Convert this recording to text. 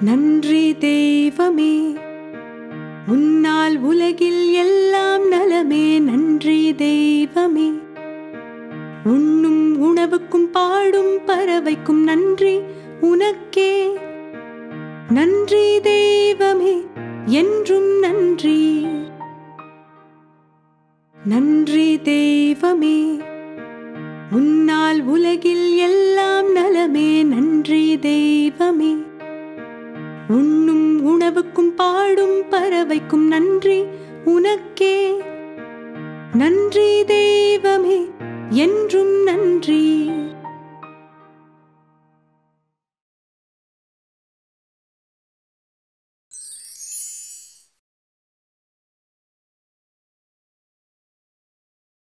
நன்றி தெய்வமே, உன்னால் உலகில் எல்லாம் நலமே. நன்றி தெய்வமே, உண்ணும் உணவுக்கும் பாடும் பறவைக்கும் நன்றி உனக்கே. நன்றி தெய்வமே, என்றும் நன்றி. நன்றி தெய்வமே, உன்னால் உலகில் எல்லாம் நலமே. நன்றி தெய்வமே, உண்ணும் உணவுக்கும் பாடும் பறவைக்கும் நன்றி உனக்கே. நன்றி தெய்வமே, என்றும் நன்றி.